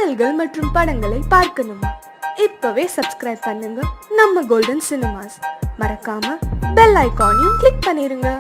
பாடல்கள் மற்றும் படங்களை பார்க்கணுமா? இப்பவே சப்ஸ்கிரைப் பண்ணுங்க நம்ம கோல்டன் சினிமாஸ். மறக்காம பெல் ஐகானையும் கிளிக் பண்ணிருங்க.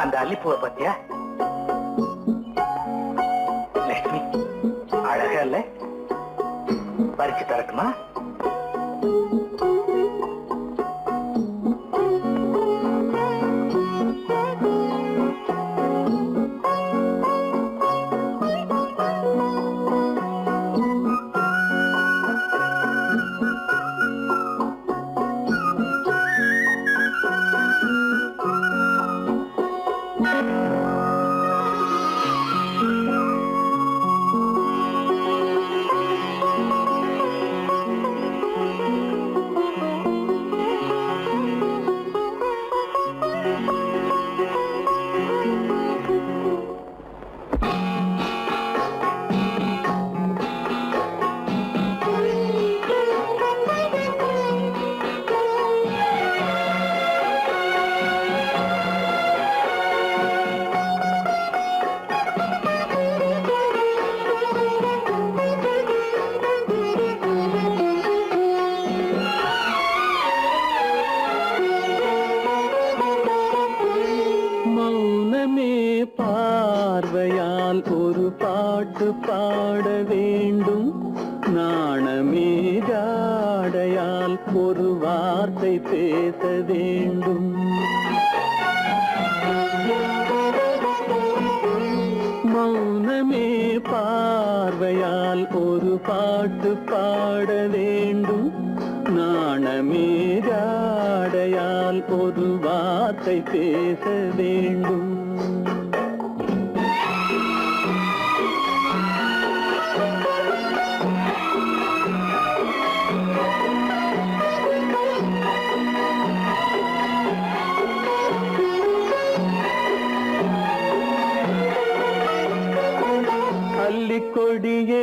அந்த அல்லிப்பூவை பத்தியா? லட்சுமி அழகா இல்ல? பறிச்சு தரட்டுமா? பார்வையால் ஒரு பாட்டு பாட வேண்டும், நாணமே ஜாடையால் ஒரு வார்த்தை பேச வேண்டும். மௌனமே பார்வையால் ஒரு பாட்டு பாட வேண்டும், நாணமே ஜாடையால் ஒரு வார்த்தை பேச வேண்டும். கொடியே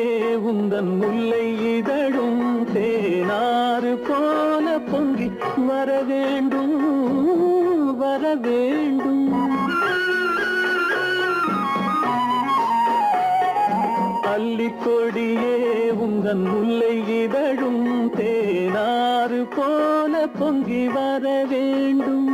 உந்தன் முல்லை இதழும் தேனாறு போல பொங்கி வர வேண்டும், வர வேண்டும். அல்லிக்கொடியே உந்தன் முல்லை இதழும் தேனாறு போல பொங்கி வர வேண்டும்.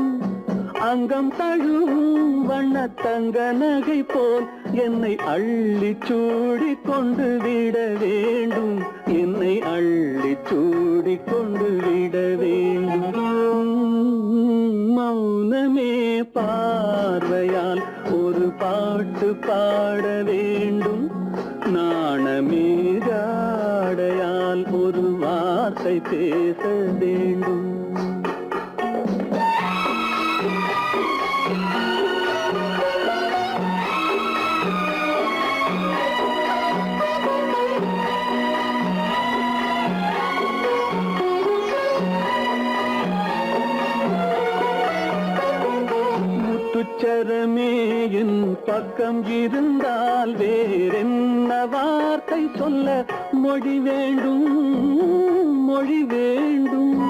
அங்கம் தழுவும் வண்ணத்தங்க நகை போல் என்னை அள்ளி சூடி கொண்டு விட வேண்டும், என்னை அள்ளி சூடி கொண்டு விட வேண்டும். மௌனமே பார்வையால் ஒரு பாட்டு பாட வேண்டும், நாணமே ஜாடையால் ஒரு வார்த்தை பேச வேண்டும். முத்துச்சரமே என் பக்கம் இருந்தால் வேறென்ன வார்த்தை சொல்ல மொழி வேண்டும், மொழி வேண்டும்.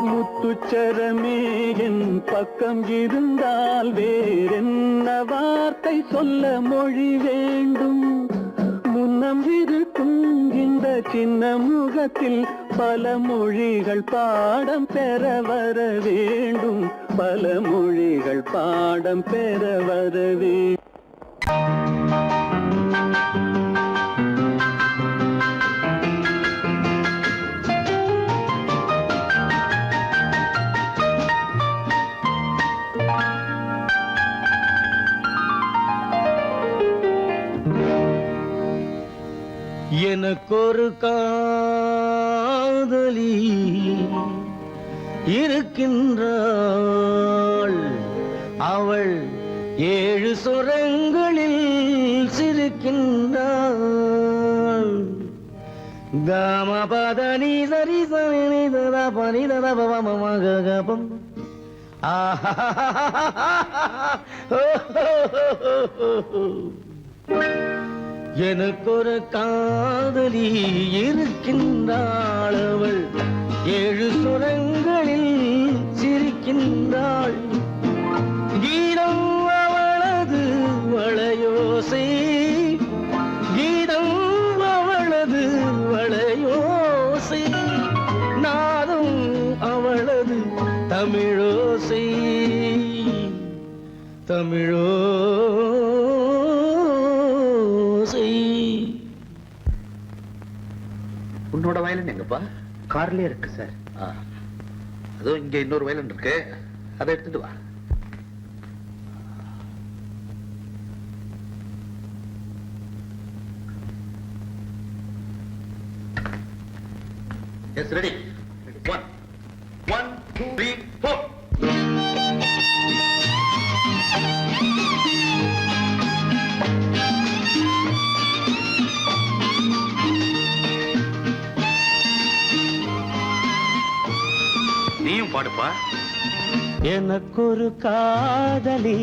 முத்துச்சரமே என் பக்கம் இருந்தால் வேறென்ன வார்த்தை சொல்ல மொழி வேண்டும். முன்னம் இருக்கும் இந்த சின்ன முகத்தில் பல மொழிகள் பாடம் பெற வர வேண்டும், பல மொழிகள் பாடம் பெற வர வேண்டும். எனக்கொரு காதல் இருக்கின்றாள். அவள் 7 சுரங்களில் சிரிக்கின்றாள். காமபதனி சரி சனி ததா பனி ததா பவமகபம். எனக்கொரு காதலி இருக்கின்றாள். அவள் 7 சுரங்களில் சிரிக்கின்றாள். கீதம் அவளது வளையோசை, கீதம் அவளது வளையோசை, நாதம் அவளது தமிழோசை, தமிழோசை. உன்னோட வயலின் எங்கப்பா? கார்லயே இருக்கு சார். அதுவும் இங்க இன்னொரு வயலின் இருக்கு, அதை எடுத்துட்டு வா. Yes, ready. 1 1 2 3 4. நீயும் பாடுப்பா. எனக்கொரு காதலி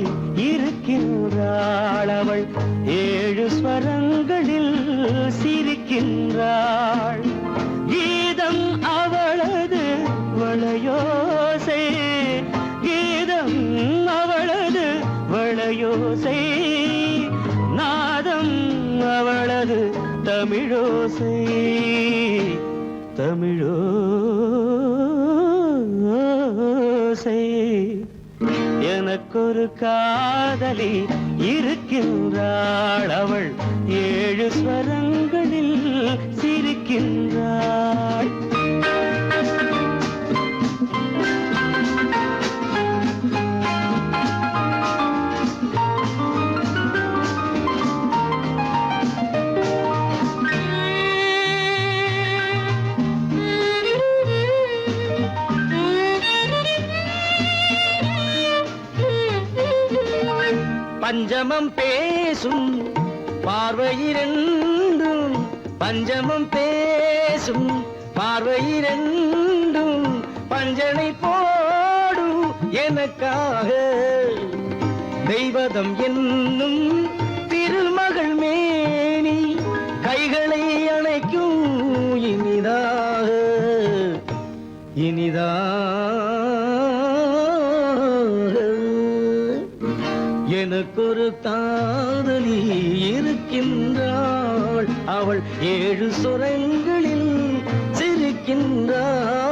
இருக்கின்றாள். அவள் 7 ஸ்வரங்களில் சிரிக்கின்றாள். கீதம் அவளது வளையோசை, கீதம் அவளது வளையோசை, நாதம் அவளது தமிழோசை, தமிழோசை. எனக்கொரு காதலி இருக்கின்றாள். அவள் 7 ஸ்வரங்களில் சிரிக்கின்றாள். பஞ்சமம் பேசும் பார்வையிரண்டும், பஞ்சமம் பேசும் பார்வையிரண்டும், பஞ்சனை போடும் எனக்காக. தெய்வதம் என்னும் திருமகள் மேனி கைகளை அணைக்கும் இனிதாக, இனிதாக. எனக்கொரு காதலி இருக்கின்றாள். அவள் 7 சுரங்களில் சிரிக்கின்றாள்.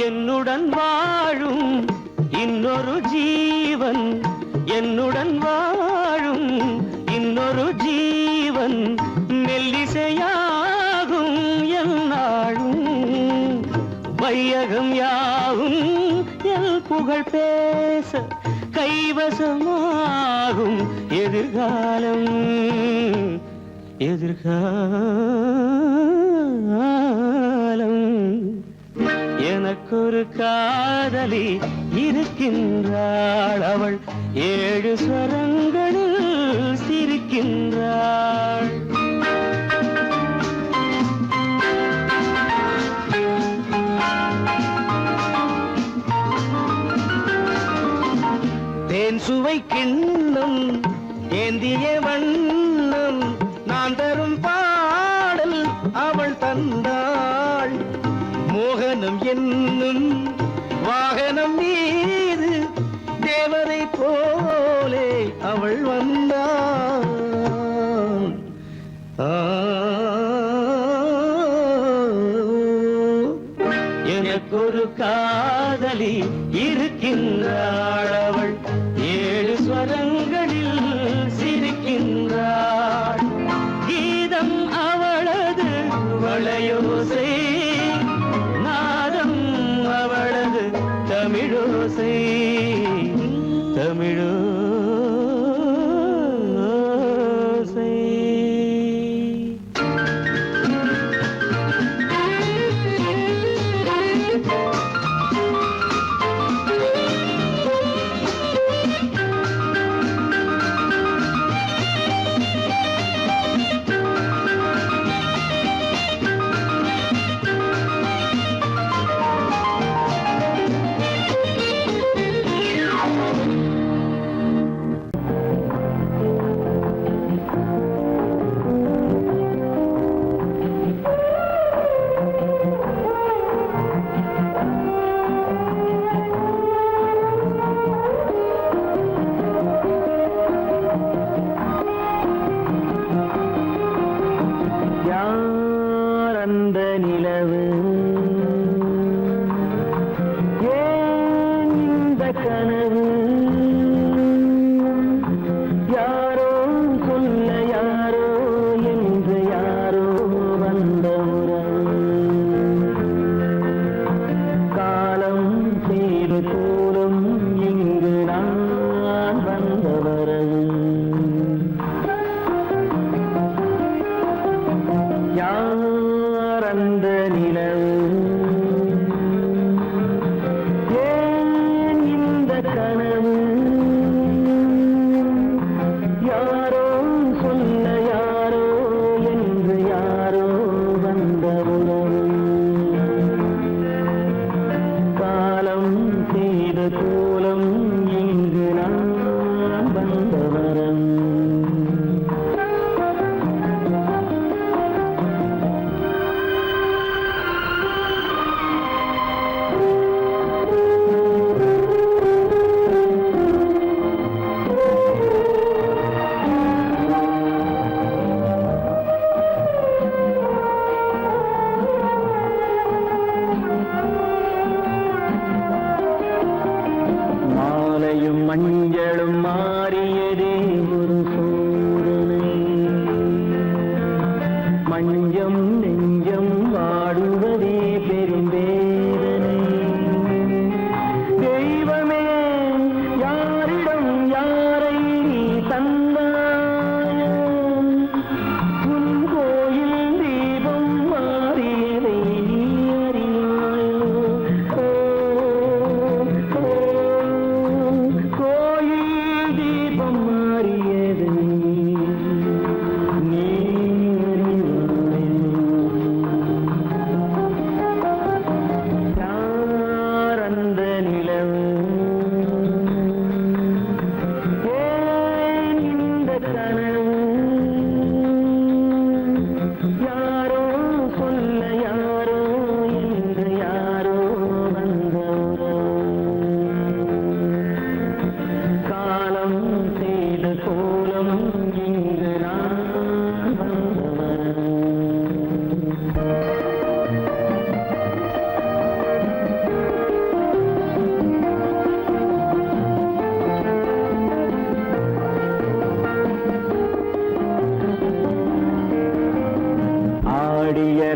என்னுடன் வாழும் இன்னொரு ஜீவன், என்னுடன் வாழும் இன்னொரு ஜீவன், மெல்லிசையாகும் என்னாலும். வையகம் யாவும் எல் புகழ் பேச கைவசமாகும் எதிர்காலம், எதிர்காலம். எனக்கொரு காதலி இருக்கின்றாள். அவள் 7 ஸ்வரங்களில் சிரிக்கின்றாள். தேன் சுவை கிண்ணம் ஏந்திய வண்ணம், நான் தரும் பாடல் அவள் தந்தாள். மோகனம் என்னும் வாகனம் மீது தேவதை போலே அவள் வந்தாள். எனக்கொரு காதலி இருக்கின்றாள், அவள் 7 ஸ்வரங்களில் சிரிக்கின்றாள். கீதம் அவளது வளையோசை, நாதம் அவளது தமிழோசை, தமிழோசை. மஞ்சளும் மாறியதே ஒரு சோதனை, மஞ்சம் நெஞ்சம் வாடுவதே பெரும் வேதனை. தெய்வமே யாரிடம் யாரை நீ தந்தாயோ, உன் கோயில் தீபம் மாறியதை நீ அறியாயோ.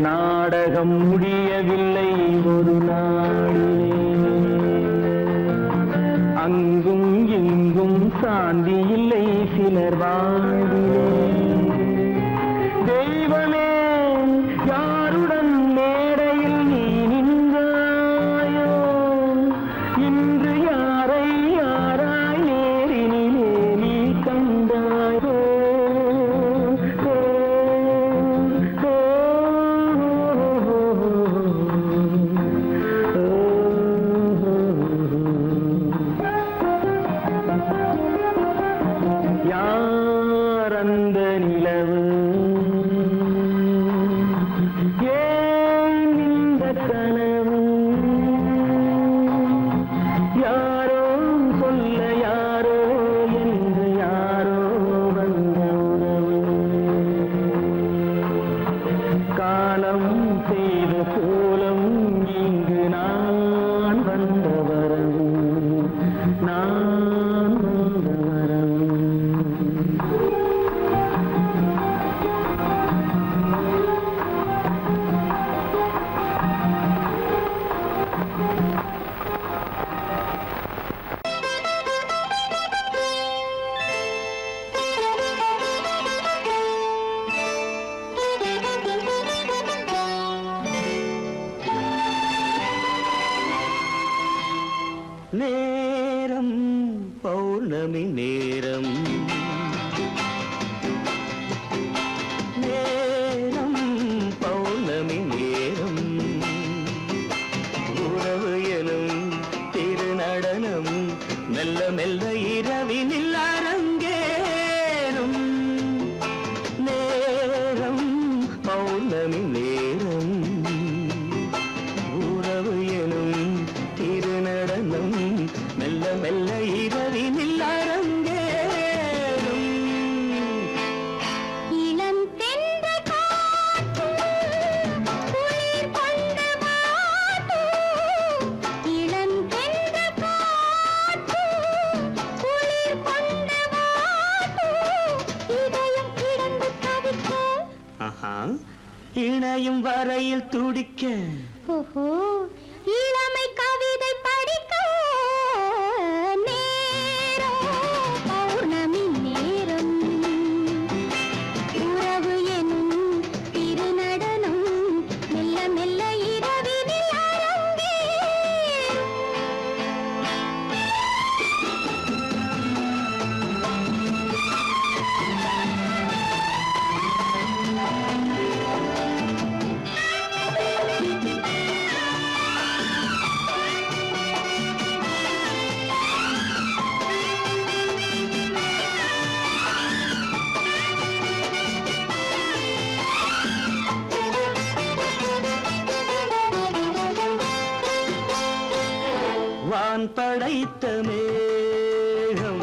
நாடகம் முடியவில்லை ஒரு நாளிலே, அங்கும் இங்கும் சாந்தி இல்லை சிலர் வாழ்விலே. தெய்வமே யாருடன் மேடையில் நீ நின்றாயோ, இன்று யாரை யாராய் நேரினிலே நீ கண்டாயோ. யார் அந்த நேரம் பௌர்ணமி நேரம் நேரம் பௌர்ணமி நேரம் உறவு எனும் திருநடனம் மெல்ல மெல்ல இரவினில் அரங்கேறும் நேரம் பௌர்ணமி நேரம் உறவு எனும் திருநடனம் மெல்ல மெல்ல இரவினில் அரங்கேறும் இளம் தென்றல் காற்றும் குளிர் கொண்டு வாட்டும் இளம் தென்றல் காற்றும் குளிர் கொண்டு வாட்டும் இதயம் கிடந்து தவிக்க இணையும் வரையில் துடிக்க ஓஹோ இளமை கவிதை படிக்க நேரம் பௌர்ணமி நேரம் உறவு எனும் திருநடனம் மெல்ல மெல்ல இரவினில் அரங்கேறும் வான் படைத்த மேகம்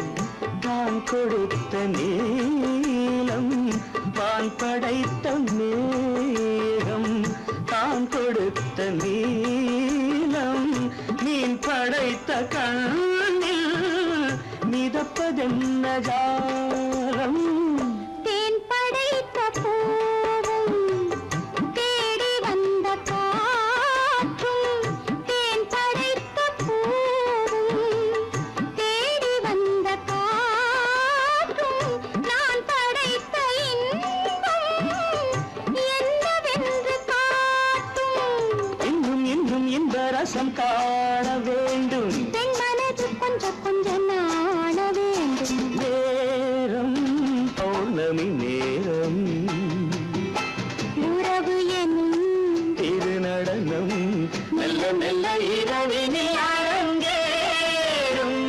தான் கொடுத்த நீலம் வான் படைத்த மேகம் தான் கொடுத்த நீலம் மீன் படைத்த கண்ணில் மிதப்பதென்ன ஜாலம் தேன் படைத்த பூவும் தேடி வந்த காற்றும் தேன் படைத்த பூவும் தேடி வந்த காற்றும் நான் படைத்த இன்பம் என்னவென்று காட்டும் இன்னும் இன்னும் இந்த ரசம் காண வேண்டும் பெண் மனது கொஞ்சம் கொஞ்சம் நாண வேண்டும் நேரம் பௌர்ணமி நேரம் உறவு எனும் திருநடனம் மெல்ல மெல்ல இரவினில் அரங்கேறும்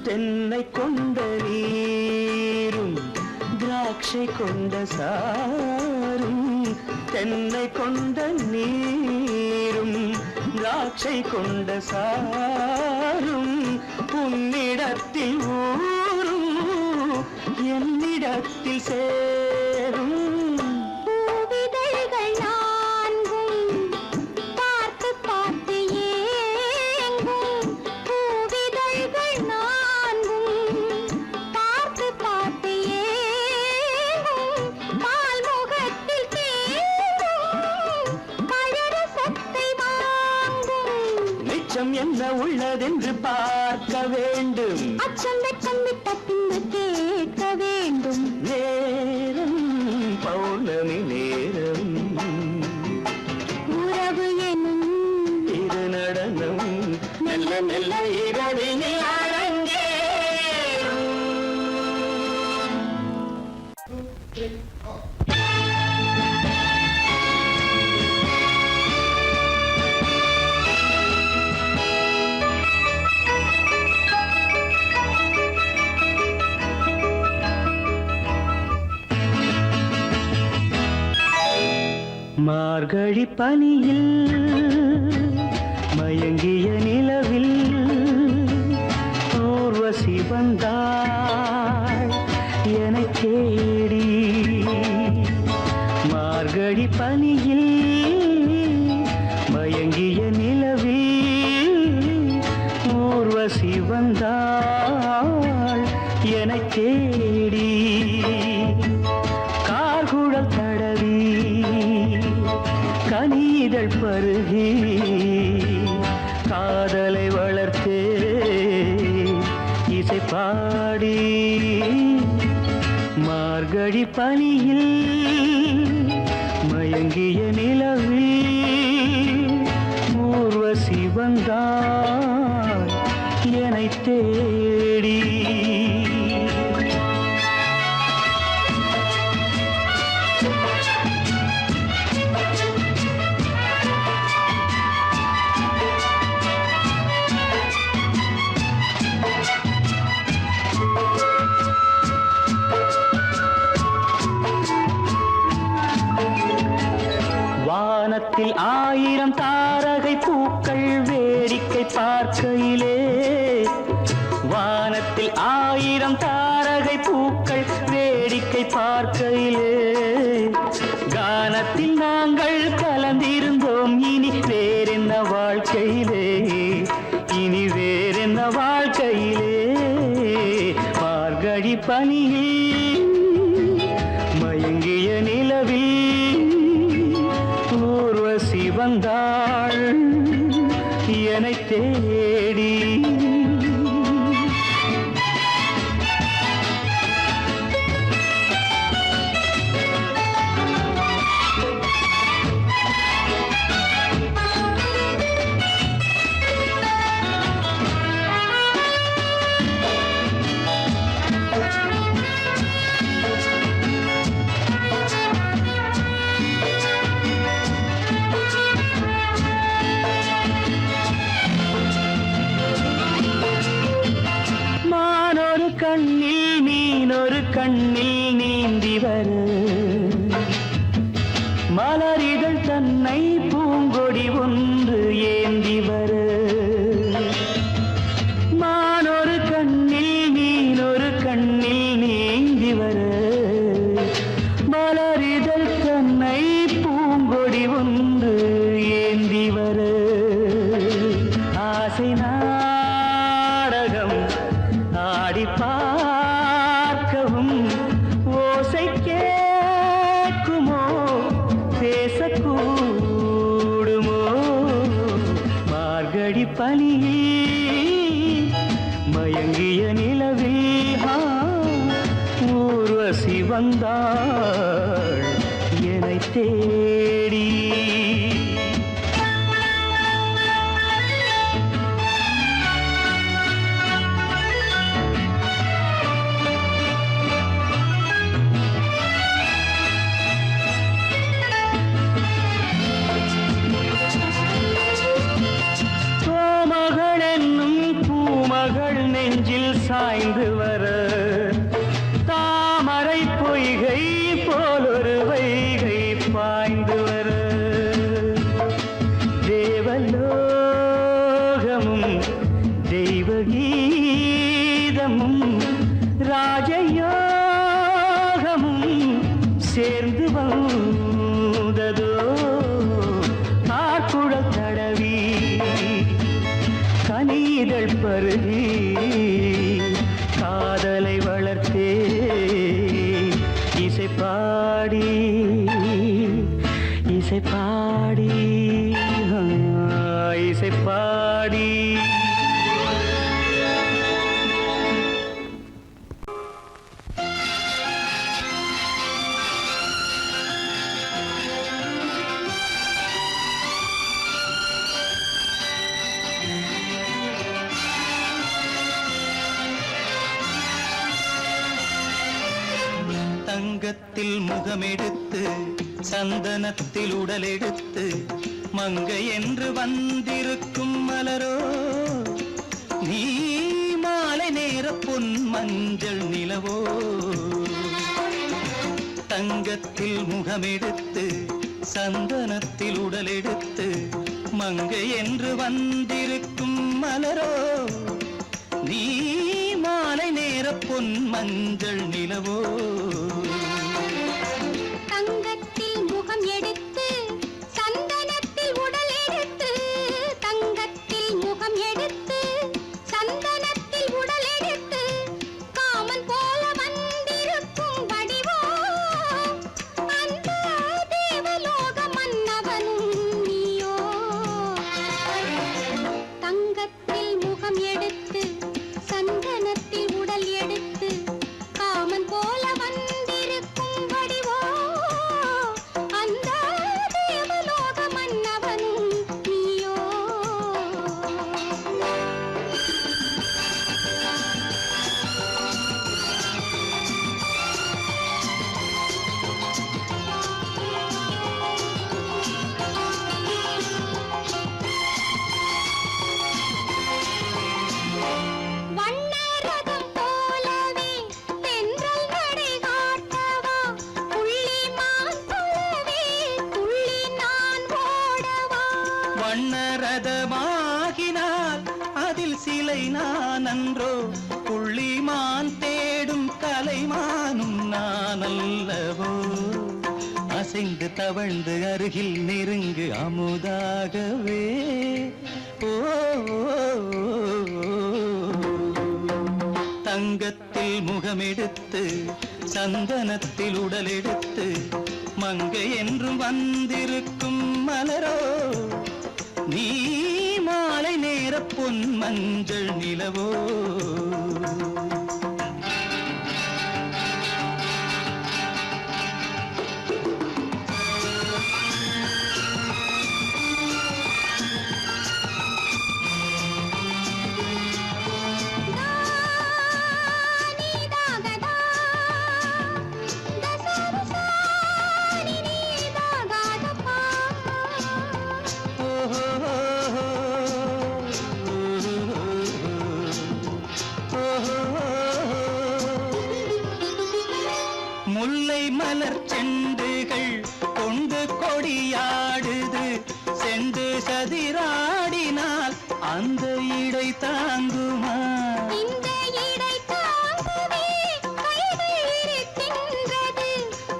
தென்னை கொண்ட நீரும் திராட்சை கொண்ட சாரும் தென்னை கொண்ட நீரும் திராட்சை கொண்ட சாரும் உன்னிடத்தில் ஊரும் என்னிடத்தில் சேரும் பூவிதழ்கள் நான்கும் பார்த்து பார்த்து ஏங்கும் பூவிதழ்கள் நான்கும் பார்த்து பார்த்து ஏங்கும் பால்முகத்தில் தேங்கும் பழரசத்தை வாங்கும் மிச்சம் என்ன உள்ளதென்று பார்க்க வேண்டும் அச்சம் வெச்சம் விட்ட பின்பு கேட்க வேண்டும் நேரம் பௌர்ணமி நேரம் உறவு எனும் திருநடனம் மெல்ல மெல்ல இரவினில் அரங்கேறும் மார்கழி பனியில் மயங்கிய நிலவில் ஊர்வசி வந்தாள் எனக் தேடி மார்கழி பனியில் மயங்கிய நிலவில் ஊர்வசி வந்தாள் எனக் தேடி கார்குழல் தடவி கனியே கனிதழ் பருகி காதலை வளர்த்தே இசை பாடி மார்கழி பனியில் மயங்கிய நிலவில் ஊர்வசி வந்தாள் என்னை தேடி. வானத்தில் 1000 தாரகை பூக்கள் வேடிக்கை பார்க்கையிலே, வானத்தில் 1000 தாரகை பூக்கள் வேடிக்கை பார்க்கையிலே, கானத்தில் நாங்கள் கலந்திருந்தோம். இனி வேறென்ன வாழ்க்கையிலே, இனி வேறென்ன வாழ்க்கையிலே. மார்கழி பனியில் மயங்கிய நிலவில் ஊர்வசி வந்தாள் என்னை தேடி. கண்ணில் மீனொரு கண்ணில் நீந்தி வர, மலரிகள் தன்னை பூங்கொடி ஒன்று ஏந்தி வர. மானொரு கண்ணில் மீனொரு கண்ணில் நீந்தி வர, மலரிகள் தன்னை பூங்கொடி ஒன்று ஏந்தி வர. ஆசை நாடகம் ஆடி பார்க்கவும் ஓசை கேட்குமோ, பேசக்கூடுமோ. மார்கழி பனியில் மயங்கிய நிலவில் ஊர்வசி வந்தாள் என்னை தேடி. நெஞ்சில் சாய்ந்து வர, தாமரை பொய்கை போலொரு வைகை பாய்ந்து வர. தேவலோகமும் தெய்வகீதமும் ராஜயோகமும் சேர்ந்து வந்ததோ. காக்குழல் தடவி கனிதழ் பருகி காதலை வளர்த்தே இசை பாடி இசை பாடி இசை பாடி. தங்கத்தில் முகமெடுத்து சந்தனத்தில் உடலெடுத்து மங்கை என்று வந்திருக்கும் மலரோ, நீ மாலை நேர பொன் மஞ்சள் நிலவோ. தங்கத்தில் முகமெடுத்து சந்தனத்தில் உடலெடுத்து மங்கை என்று வந்திருக்கும் மலரோ, நீ மாலை நேர பொன் மஞ்சள் நிலவோ. தங்கத்தில் முகம் எடுத்து சந்தனத்தில் உடல் எடுத்து, தங்கத்தில் முகம் எடுத்து சந்தனத்தில் உடல் எடுத்து, காமன் போல வந்திருக்கும் வடிவோ, அந்த தேவலோக மன்னவனும் நீ வண்ணரதமாகினால் அதில் சிலை நான் அன்றோ, புள்ளிமான் தேடும் கலைமானும் நான் அல்லவோ. அசைந்து தவழ்ந்து அருகில் நெருங்கு அமுதாகவே. ஓ, தங்கத்தில் முகமெடுத்து சந்தனத்தில் உடலெடுத்து மங்கை என்றும் வந்திருக்கும் மலரோ, நீ மாலை நேர பொன் மஞ்சள் நிலவோ. முல்லை மலர் செண்டுகள் கொண்டு கொடியாடுது, செண்டு சதிராடினால் அந்த இடை தாங்குமா? இந்த இடை தாங்குவே கைகள் இருக்கின்றது,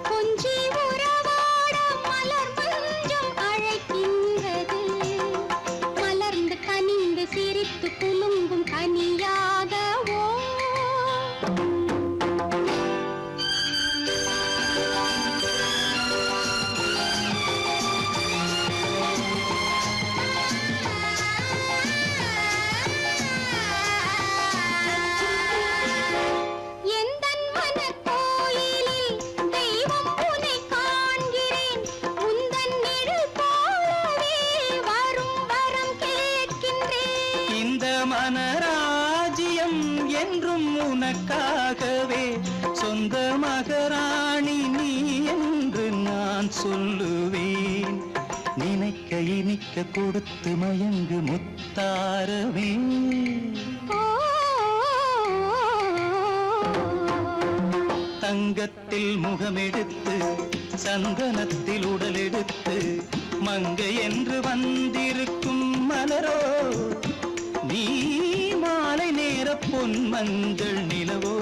கொஞ்சி உறவாட மலர் மஞ்சம் அழைக்கின்றது. மலர்ந்து கனிந்து சிரித்து குலுங்கும் கனியாகவோ. மனராஜ்யம் என்றும் உனக்காகவே, சொந்த மகராணி நீ என்று நான் சொல்லுவேன். நினைக்க இனிக்க கொடுத்து மயங்கு முத்தாரவே. தங்கத்தில் முகமெடுத்து சந்தனத்தில் உடலெடுத்து மங்கை என்று வந்திருக்கும் மலரோ, நீ மாலை நேர பொன் மஞ்சள் நிலவோ.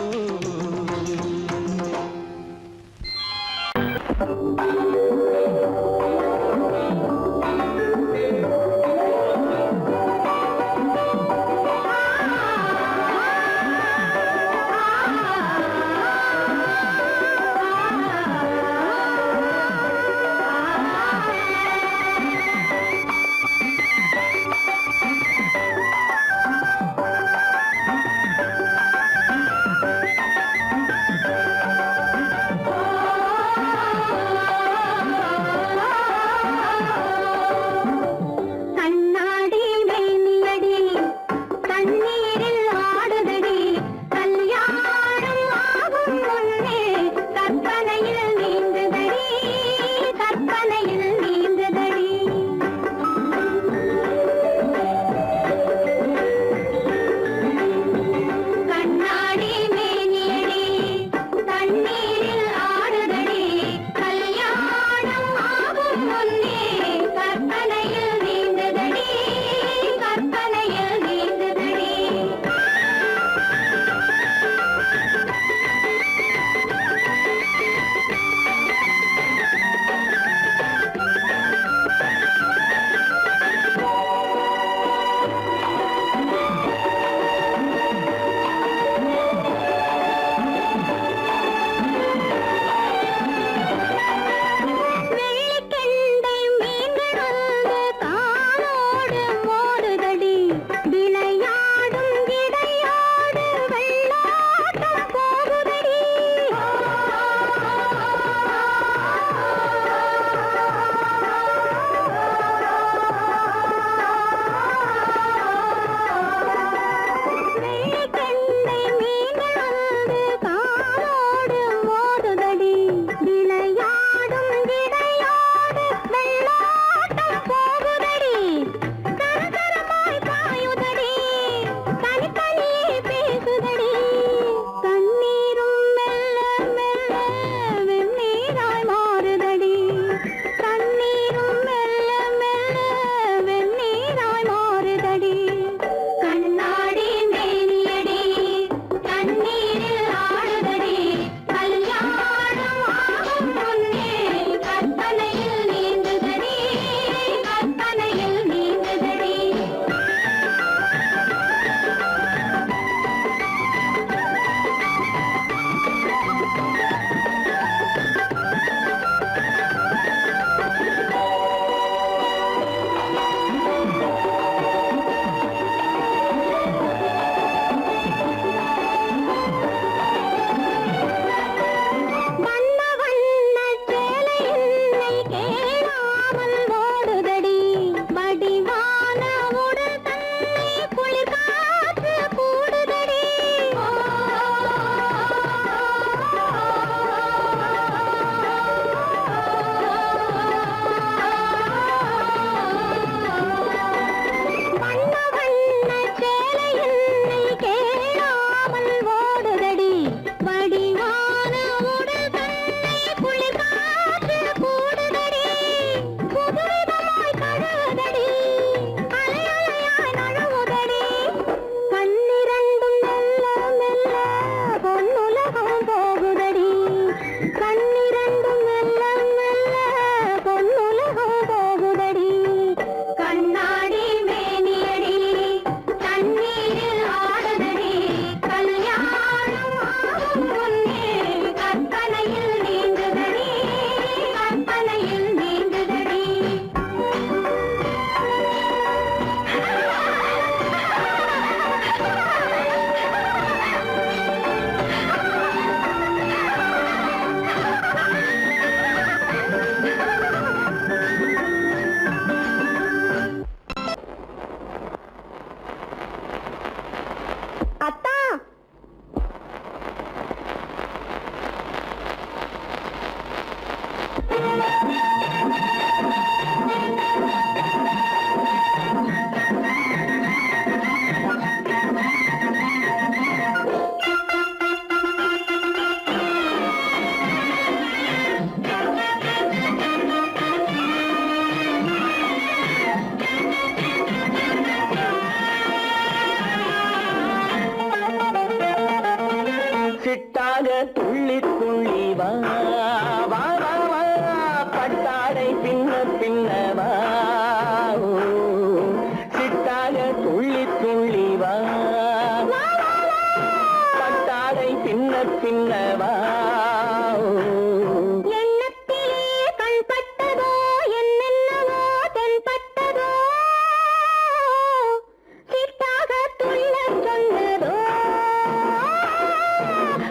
பின்னவா சிட்டாக துள்ளி துள்ளி வா பட்டாடை பின்ன பின்னவா எண்ணத்திலே கண்பட்டதோ என்னென்னவோ தென்பட்டதோ சிட்டாக துள்ளச் சொன்னதோ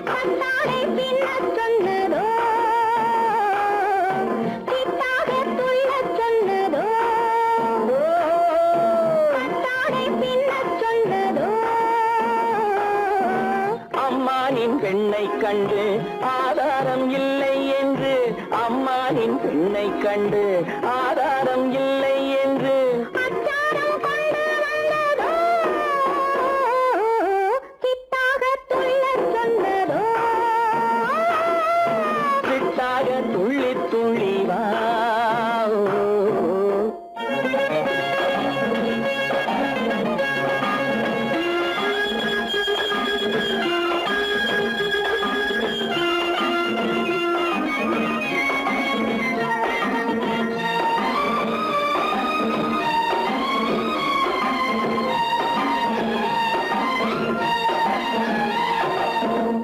பட்டாடை பின்னச் சொன்னதோ சிட்டாக துள்ளச் சொன்னதோ பட்டாடை பின்னச் சொன்னதோ அம்மானின் பெண்ணை கண்டு ஆதாரம் இல்லை என்று அம்மானின் பெண்ணை கண்டு ஆதாரம் இல்லை என்று அச்சாரம் கொண்டு வந்ததோ சிட்டாக துள்ளச் சொன்னதோ சிட்டாக துள்ளி துள்ளி வா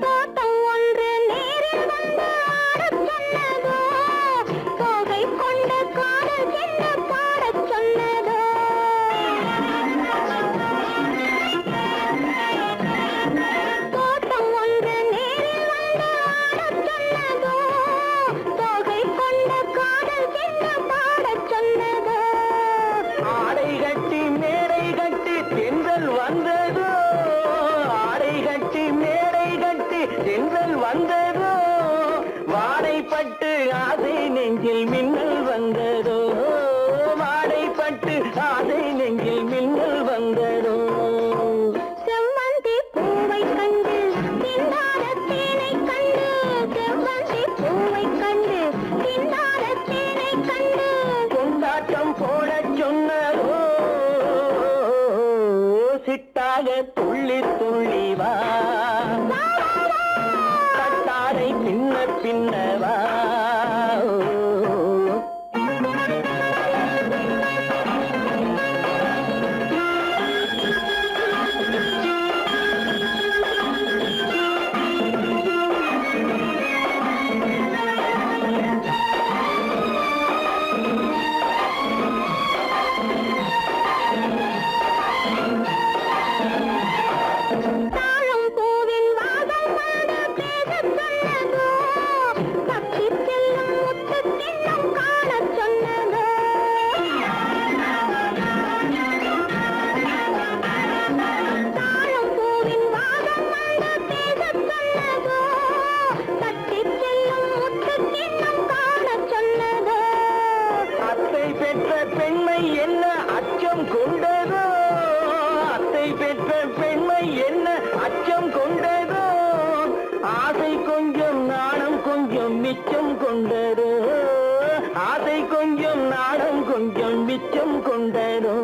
தோட்டம் ஒன்று நேரில் வந்து ஆடச் சொன்னதோ தோகை கொண்ட காதல் என்ன பாடச் சொன்னதோ தோட்டம் ஒன்று நேரில் வந்து ஆடச் சொன்னதோ தோகை கொண்ட காதல் என்ன பாடச் சொன்னதோ ஆடை கட்டி மேடை கட்டி தென்றல் வந்ததோ ஆடை கட்டி மேடை கட்டி தென்றல் வந்ததோ வாடைப்பட்டு ஆசை நெஞ்சில் மின்னல் வந்ததோ வாடைப்பட்டு ஆசை நெஞ்சில் மின்னல் வந்ததோ செவ்வந்தி பூவை கண்டு திண்டாட தேனை கண்டு செவ்வந்தி பூவை கண்டு திண்டாட தேனை கண்டு கொண்டாட்டம் போடச் சொன்னதோ சிட்டாக துள்ளி துள்ளி வா கட்டாடை பின்ன பின்னவா தாழம் பூவின் வாசம் வந்து பேசச் சொன்னதோ பக்தி செல்லும் முத்து கிண்ணம் காணச் சொன்னதோ தாழம் பூவின் வாசம் வந்து பேசச் சொன்னதோ பக்தி செல்லும் முத்து கிண்ணம் காணச் சொன்னதோ அத்தை பெற்ற பெண்மை என்ன அச்சம் கொண்டதோ அத்தை பெற்ற பெண்மை என்ன அச்சம் கொண்டதோ ஆசை கொஞ்சம் நாணம் கொஞ்சம் மிச்சம் கொண்டதோ ஆசை கொஞ்சம் நாணம் கொஞ்சம் மிச்சம் கொண்டதோ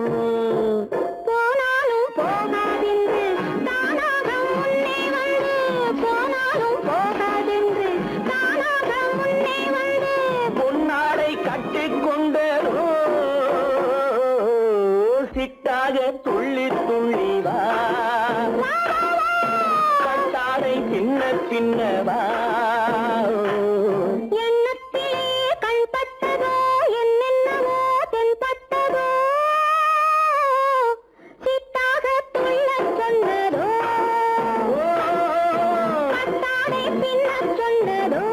போனாலும் போகாதென்று தானாக முன்னே வந்து போனாலும் போகாதென்று தானாக முன்னே வந்து பொன்னாடை கட்டிக் கொண்டதோ சிட்டாக துள்ளி துள்ளி வா கட்டாடை பின்ன பின்னவா எண்ணத்திலே கண்பட்டதோ என்னென்னவோ தென்பட்டதோ சிட்டாக துள்ளச் சொன்னதோ பட்டாடை பின்னச் சொன்னதோ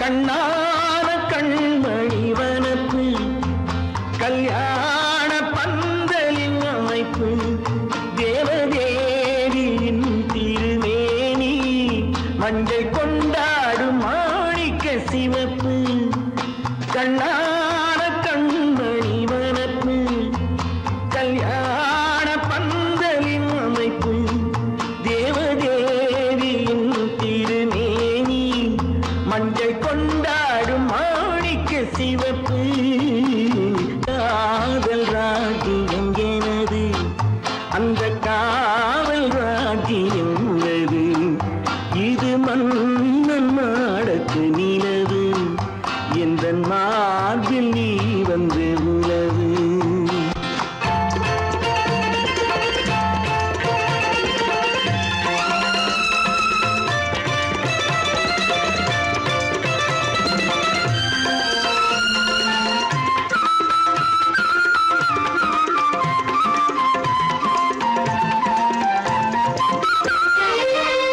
கண்ணான கண்மணி வனப்பு கல்யாண பந்தலின் அமைப்பு தேவதேவியின் திருமேனி மஞ்சள் கொண்டாடும் மாணிக்க சிவப்பு கண்ணான கண்மணி வனப்பு கல்யாண பந்தலின் அமைப்பு தேவதேவியின் திருமேனி மஞ்சள் கொண்டாடும் மாணிக்க சிவப்பு காதல் ராஜ்யம் எனது அந்த காவல் ராஜ்யம் உள்ளது இது மன்னன் மாடத்து நிலவு எந்த மார்பில் நீ வந்து உலவு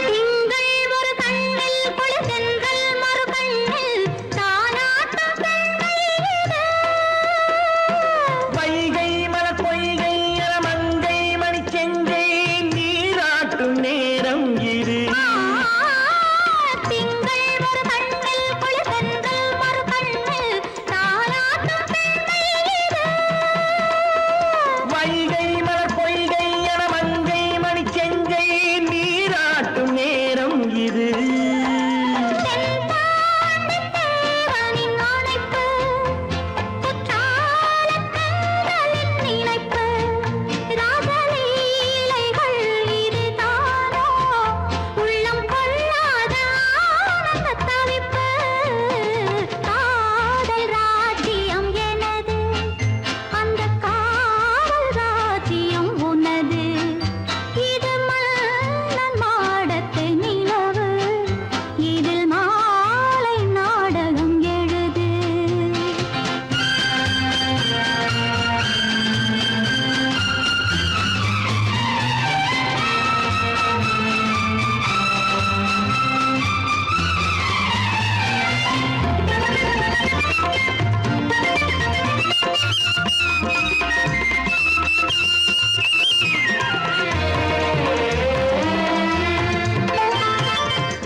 திங்கள் ஒரு கண்ணில் குளிர்தென்றல் மறு கண்ணில் தானாட்டம் பெண்மையிலே வைகை மலர் பொய்கை மங்கை மணி செங்கை நீராட்டும் நேரம் இது திங்கள் ஒரு கண்ணில் குளிர்தென்றல் மறு கண்ணில் தானாட்டம் பெண்மையிலே வைகை மலர் பொய்கை மங்கை மணி செங்கை நீராட்டும் நேரம் இது தென்பாண்டித்தேவனின் அணைப்பு குற்றாலக் கண்களின் நினைப்பு ராசலீலைகள் இதுதானோ உள்ளம் கொள்ளாத ஆனந்த தவிப்பு காதல் ராஜ்யம் எனது அந்த காவல் ராஜ்யம் உனது இது மன்னன் மாடத்து நிலவு இதில் மாலை நாடகம் எழுது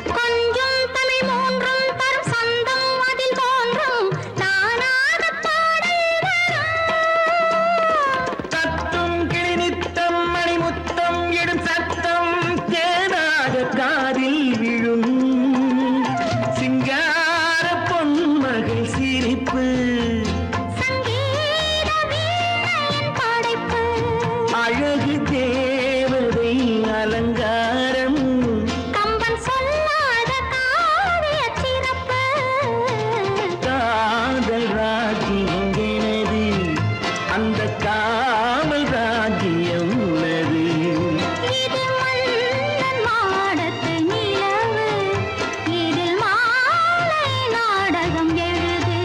கொஞ்சம் தமிழ் மூன்றும் தரும் சந்தம் அதில் தோன்றும் தானாகப் பாடல் வரும். தத்தும் கிளி நித்தம் மணிமுத்தம் எடும் சத்தம் தேனாக காதில் விழும் சிங்கார பொன்மகள் சிரிப்பு சங்கீத வீணையின் படைப்பு அழகு தேவதை அலங்காரம் கம்பன் சொல்லாத காவியச் சிறப்பு காதல் ராஜ்யம் எனது அந்த காவல் ராஜ்யம் உள்ளது இது மன்னன் மாடத்து நிலவு இதில் மாலை நாடகம் எழுது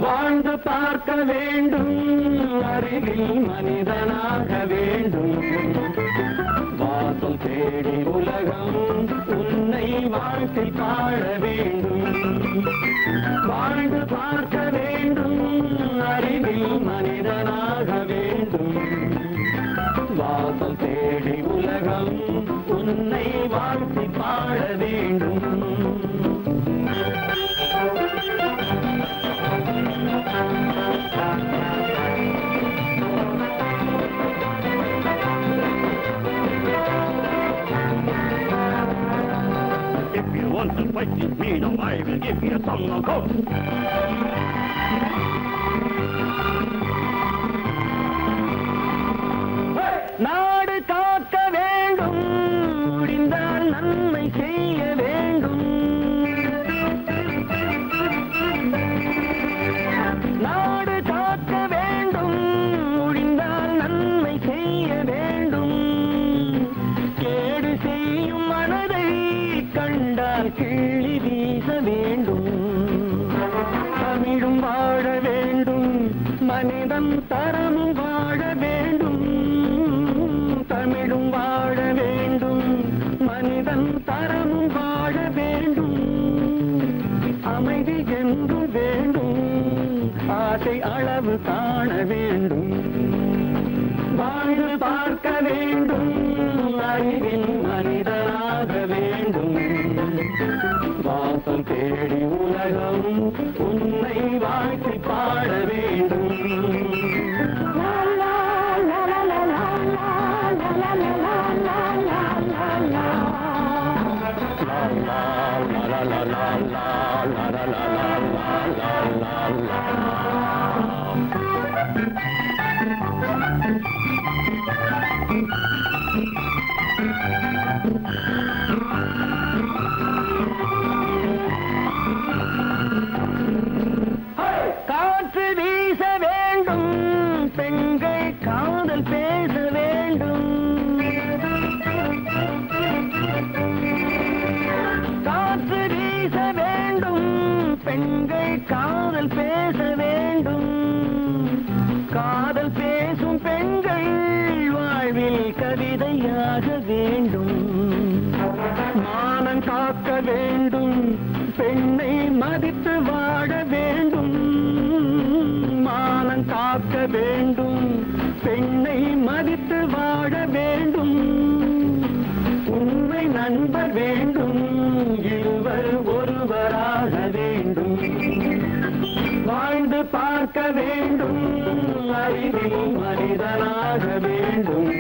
வாழ்ந்து பார்க்க வேண்டும் அருகில் மனிதனாக வேண்டும் வாசம் தேடி உலகம் உன்னை வாழ்த்தி பாட வேண்டும் வாழ்ந்து பார்க்க வேண்டும் அருகில் மனிதனாக வேண்டும் வாசம் தேடி உலகம் உன்னை வாழ்த்தி பாட வேண்டும் If you want to fight with me, now I will give you a song of hope. நாடு காக்க வேண்டும் முடிந்தால் நன்மை செய்ய வேண்டும் நாடு காக்க வேண்டும் முடிந்தால் நன்மை செய்ய வேண்டும் கேடு செய்ய தமிழும் வாழ வேண்டும், மனிதன் தரமும் வாழ வேண்டும், அமைதி என்று வேண்டும், ஆசை அளவு காண வேண்டும், வாழ்ந்து பார்க்க வேண்டும், அறிவின் மனிதனாக வேண்டும், வாசம் தேடி உலகம் உன்னை வாழ்த்தி பாட வேண்டும். காற்று வீச வேண்டும், பெண்கள் காதல் பேச வேண்டும், காற்று வீச வேண்டும், பெண்கள் காதல் பேச வேண்டும், காதல் பேசும் பெண்கள் வாழ்வில் கவிதையாக வேண்டும், மானம் காக்க வேண்டும், பெண்ணை மதித்து வாழ வேண்டும், மானம் காக்க வேண்டும், பெண்ணை மதித்து வாழ வேண்டும், உண்மை நண்பர் வேண்டும், இருவர் ஒருவராக வேண்டும், வாழ்ந்து பார்க்க வேண்டும், அறிவில் மனிதனாக வேண்டும்,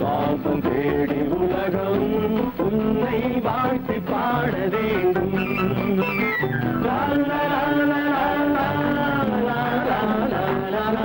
வாசம் தேடி உலகம் உன்னை வாழ்த்தி பாட வேண்டும். லா லா லா லா லா லா லா லா லா லா.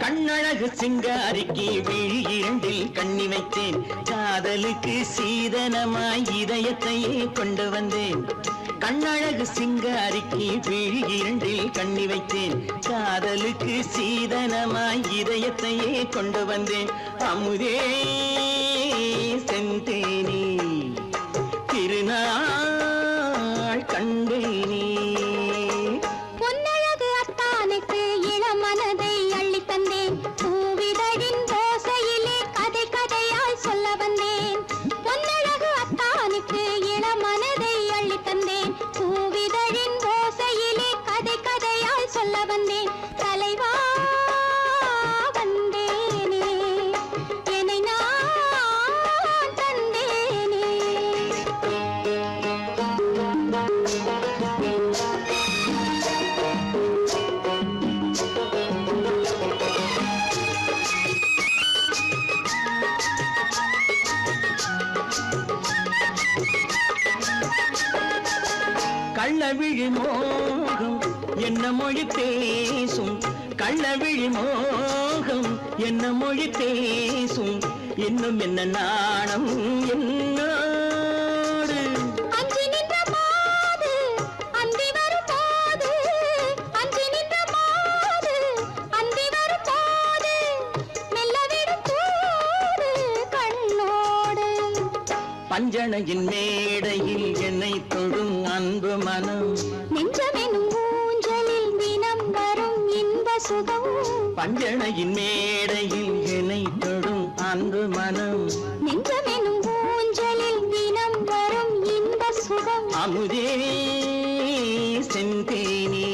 கண்ணழகு சிங்காரிக்கு விழி இரண்டில் கண்ணி வைத்தேன், காதலுக்கு சீதனமாய் இதயத்தையே கொண்டு வந்தேன். கண்ணழகு சிங்காரிக்கு விழி இரண்டில் கண்ணி வைத்தேன், காதலுக்கு சீதனமாய் இதயத்தையே கொண்டு வந்தேன். அமுதே செந்தேனே திருநாள் கண்டேனே. பொன்னழகு அத்தானுக்கு இளமனதை அள்ளி தந்தேன், பூவிதழின் ஓசையிலே கதை கதையாய் சொல்ல வந்தேன். பொன்னழகு அத்தானுக்கு இளமனதை அள்ளி தந்தேன், பூவிதழின் ஓசையிலே கதை கதையாய் சொல்ல வந்தேன். தலைவா வந்தேனே, என்னை நான் தந்தேனே. கள்ளவிழி மோகம் என்ன மொழி பேசும், கள்ளவிழி மோகம் என்ன மொழி பேசும், இன்னும் என்ன நாணம் என்னோடு. அஞ்சி நின்ற மாது அந்தி வரும் போது, அஞ்சி நின்ற மாது அந்தி வரும் போது, மெல்ல விடும் போது கண்ணோடு. பஞ்சணையின் மேடையில் என்னை தொடும் அன்பு மனம், நெஞ்சமெனும் ஊஞ்சலில் தினம் வரும் இன்ப சுகம். பஞ்சணையின் மேடையில் என்னை தொடும் அன்பு மனம், நெஞ்சமெனும் ஊஞ்சலில் தினம் வரும் இன்ப சுகம். அமுதே செந்தேனே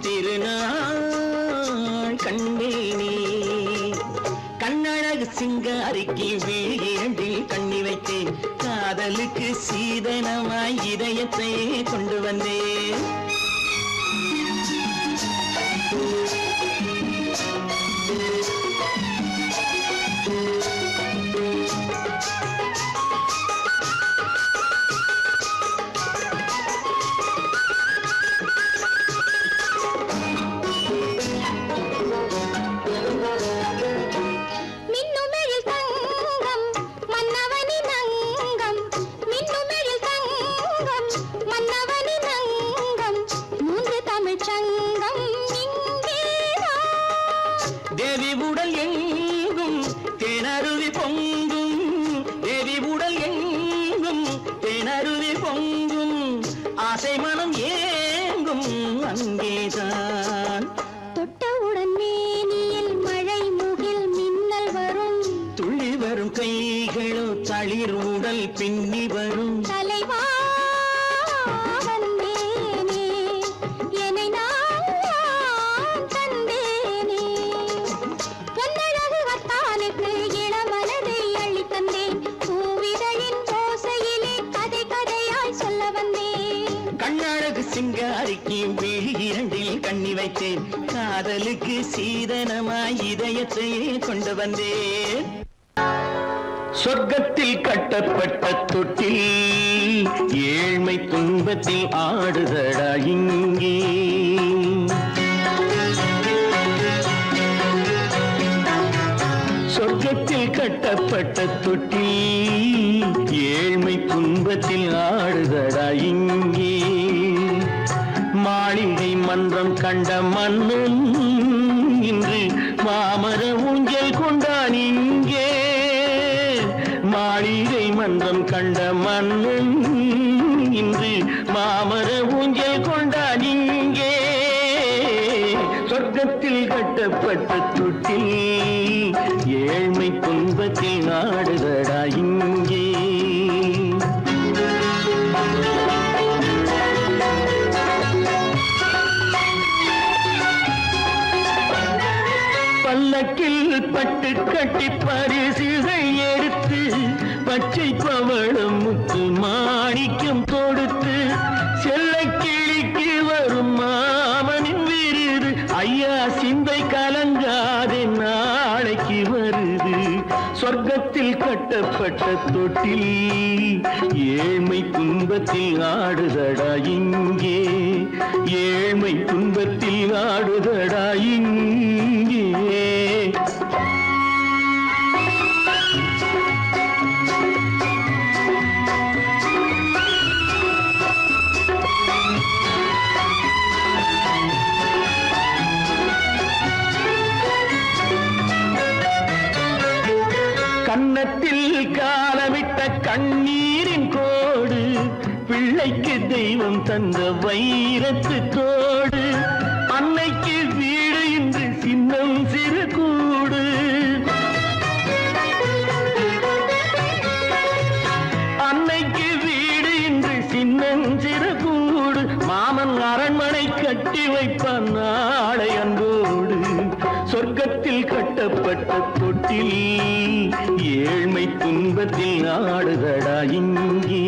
திருநாள் கண்டேனே. கண்ணழகு சிங்காரிக்கு விழி இரண்டில் கண்ணி வைத்தேன், காதலுக்கு சீதனமாய் இதயத்தை கொண்டு வந்தேன். தேவி உடல் எங்கும் தேனருவி பொங்கும், தேவி உடல் எங்கும் தேனருவி பொங்கும், ஆசை மனம் ஏங்கும் அங்கேதான். தொட்டவுடன் மேனியில் மழை முகில் மின்னல் வரும், துள்ளி வரும் கைகளோ தளிர் உடல் பின்னி வரும். தலைவா வந்தேனே, என்னை நான் தந்தேனே, பொன்னழகு வத்தானுக்கு இளமனதை அள்ளி தந்தேன், பூவிதழின் ஓசையிலே கதை கதையாய் சொல்ல வந்தேன். கண்ணழகு சிங்காரிக்கு விழி இரண்டில் கண்ணி வைத்தேன், காதலுக்கு சீதனமாய் இதயத்தையே கொண்டு வந்தேன். சொர்க்கத்தில் கட்டப்பட்ட தொட்டில் ஏழ்மை துன்பத்தில் ஆடுதடா இங்கே. சொர்க்கத்தில் கட்டப்பட்ட தொட்டில் ஏழ்மை துன்பத்தில் ஆடுதடா இங்கே. மாளிகை மன்றம் கண்ட மன்னன் இன்று மாமர ஊஞ்சல் கொண்டான் இங்கே. மாளிகை மன்றம் கண்ட மன்னன் இன்று மாமர ஊஞ்சல் கொண்டான் இங்கே. சொர்க்கத்தில் கட்டப்பட்ட தொட்டில் ஏழ்மை துன்பத்தில் ஆடுதடா இங்கே. பல்லக்கில் பட்டு கட்டி பரிசுகள் எடுத்து, பச்சை பவளம் முத்து மாணிக்கம் தொடுத்து, செல்ல கிளிக்கு வரும் மாமனின் விருது, ஐயா சிந்தை கலங்காதே நாளைக்கு வருது. சொர்க்கத்தில் கட்டப்பட்ட தொட்டில் ஏழ்மை துன்பத்தில் ஆடுதடா இங்கே. ஏழ்மை துன்பத்தில் ஆடுதடா இங்கே. கன்னத்தில் காலமிட்ட கண்ணீரின் கோடு, பிள்ளைக்கு தெய்வம் தந்த வைரத்து தோடு, அன்னைக்கு வீடு இன்று சின்னம் சிறு கூடு. அன்னைக்கு வீடு இன்று சின்னம் சிறு கூடு, மாமன் அரண்மனை கட்டி வைப்பான் நாளை அன்போடு. சொர்க்கத்தில் கட்டப்பட்ட தொட்டில் ஏழ்மை துன்பத்தில் ஆடுதடா இங்கே.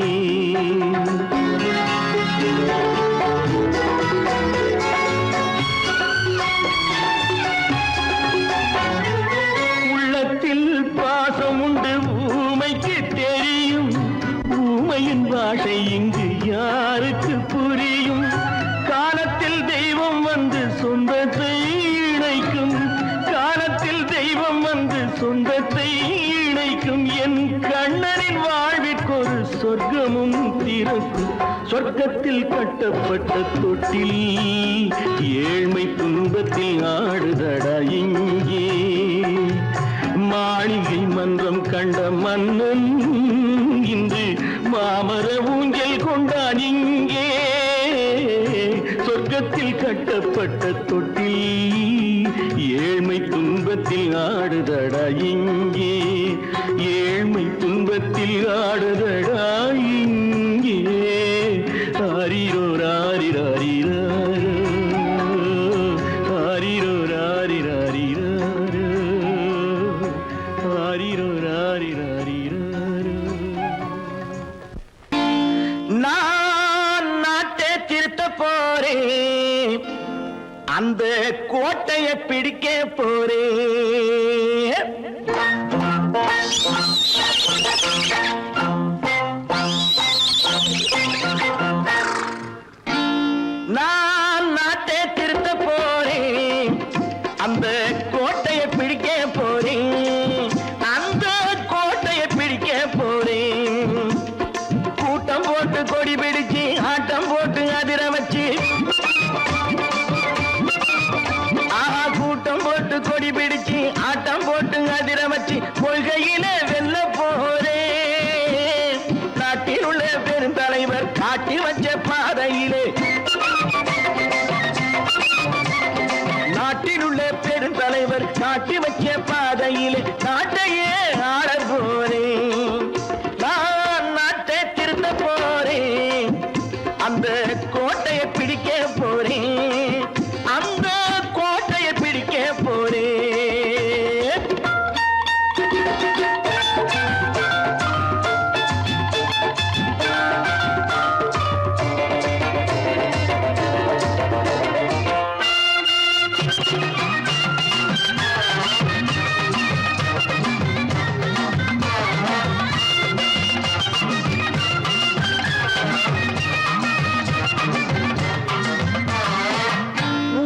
உள்ளத்தில் பாசம் உண்டு ஊமைக்கு தெரியும், ஊமையின் பாஷை இங்கு யாருக்கு புரியும். காலத்தில் தெய்வம் வந்து சொந்தத்தை இணைக்கும், காலத்தில் தெய்வம் வந்து சொந்தத்தை இணைக்கும். என் கண்ணனின் வாழ்விற்கொரு சொர்க்கமும் திறக்கும். சொர்க்கத்தில் கட்டப்பட்ட தொட்டில் ஏழ்மை துன்பத்தில் ஆடுதடா இங்கே. மாளிகை மன்றம் கண்ட மன்னன் இன்று மாமர ஊஞ்சல் கொண்டான் இங்கே. சொர்க்கத்தில் கட்டப்பட்ட தொட்டில் ஏழ்மை துன்பத்தில் ஆடுதடா இங்கே. ஏழ்மை துன்பத்தில் ஆடுதடா இங்கே. ஆரிரோ ராரிராரிராரோ, ஆரிரோ ராரிராரிராரோ, ஆரிரோ ராரிராரிராரோ. நான் நாட்டை திருத்த போறேன், அந்த கோட்டையை பிடிக்க போறேன். நான் நாட்டை திருத்த போறேன், அந்த கோட்டையை பிடிக்க போறேன், அந்த கோட்டையை பிடிக்க போறேன். கூட்டம் போட்டு கொடி பிடிச்சு ஆட்டம் போட்டு அதிர வச்சு, கூட்டம் போட்டு கொடி பிடிச்சு ஆட்டம் போட்டு அதிர வச்சு கொள்கையில வெல்ல போறேன். நாட்டில் உள்ள பெருந்தலைவர் காட்டி வச்ச பாதையிலே, நாட்டில் உள்ள பெருந்தலைவர் காட்டி வச்ச பாதையிலே நாட்டையே ஆள போறேன். நான் நாட்டை திருத்த போறேன், அந்த கோட்டையை பிடிக்க போறேன், அந்த கோட்டையை பிடிக்க போறேன்.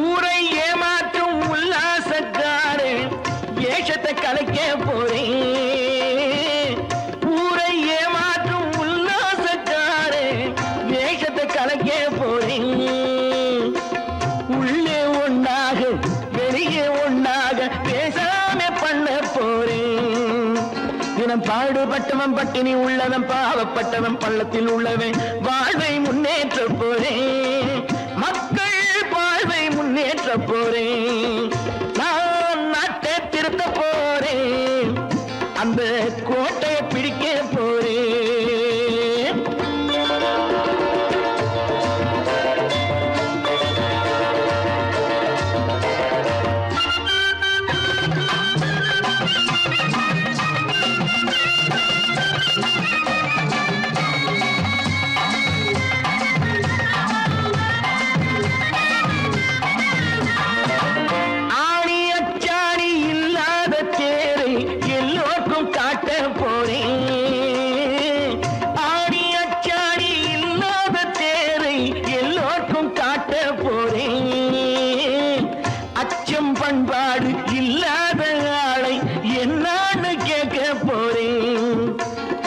ஊரை ஏமாற்றும் உல்லாசக்காரு ஏஷத்தை கலைக்க போறேன். ஊரை ஏமாற்றும் உல்லாசக்காரு வேஷத்தை கலைக்க போறேன். உள்ளே ஒண்ணாக வெளியே ஒண்ணாக பேசாம பண்ண போறேன். தினம் பாடுபட்டவன் பட்டினி உள்ளவன் பாவப்பட்டவன் பள்ளத்தில் உள்ளவன் வாழ்வை முன்னேற்ற போறேன். மக்கள் வாழ்வை முன்னேற்ற போறேன். நான் நாட்டை திருத்த போறேன், அந்த கோட்டையை பிடிக்க போறேன். ஆணி அச்சாணி இல்லாத தேரை எல்லோருக்கும் காட்ட போறேன். ஆணி அச்சாணி இல்லாத தேரை எல்லோருக்கும் காட்ட போறேன். அச்சம் பண்பாடு இல்லாத ஆளை என்னான்னு கேட்க போறேன்.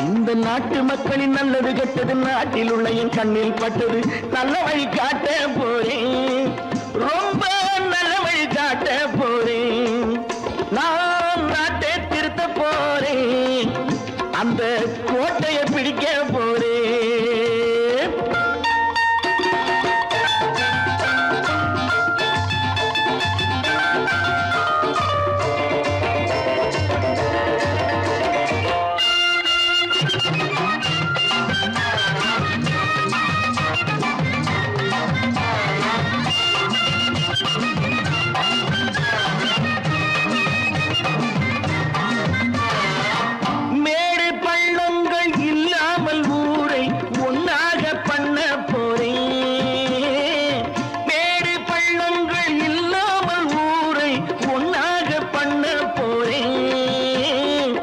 இந்த நாட்டு மக்களின் நல்லது கெட்டது நாட்டில் உள்ள என் கண்ணில் பட்டது நல்ல வழி காட்ட போறேன். ரொம்ப நல்ல வழி காட்ட போறேன். நான் நாட்டை திருத்த போறேன், அந்த கோட்டையை பிடிக்க போறேன். மேடு பள்ளங்கள் இல்லாமல் ஊரை ஒன்னாக பண்ண போறேன். மேடு பள்ளங்கள் இல்லாமல் ஊரை ஒன்னாக பண்ண போறேன்.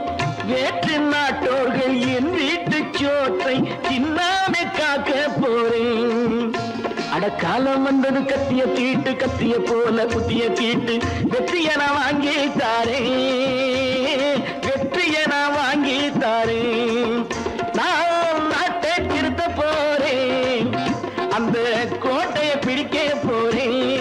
வேற்று நாட்டோர்கள் என் வீட்டு சோற்றை தின்னாமே காக்க போறேன். அடக்காலம் வந்தது கத்திய தீட்டு, கத்திய போல குத்திய தீட்டு வெற்றிய நான் வாங்கி தாரேன், வெற்றிய நான் வாங்கி தாரேன். நான் நாட்டை திருத்த போறேன், அந்த கோட்டையை பிடிக்க போறேன்.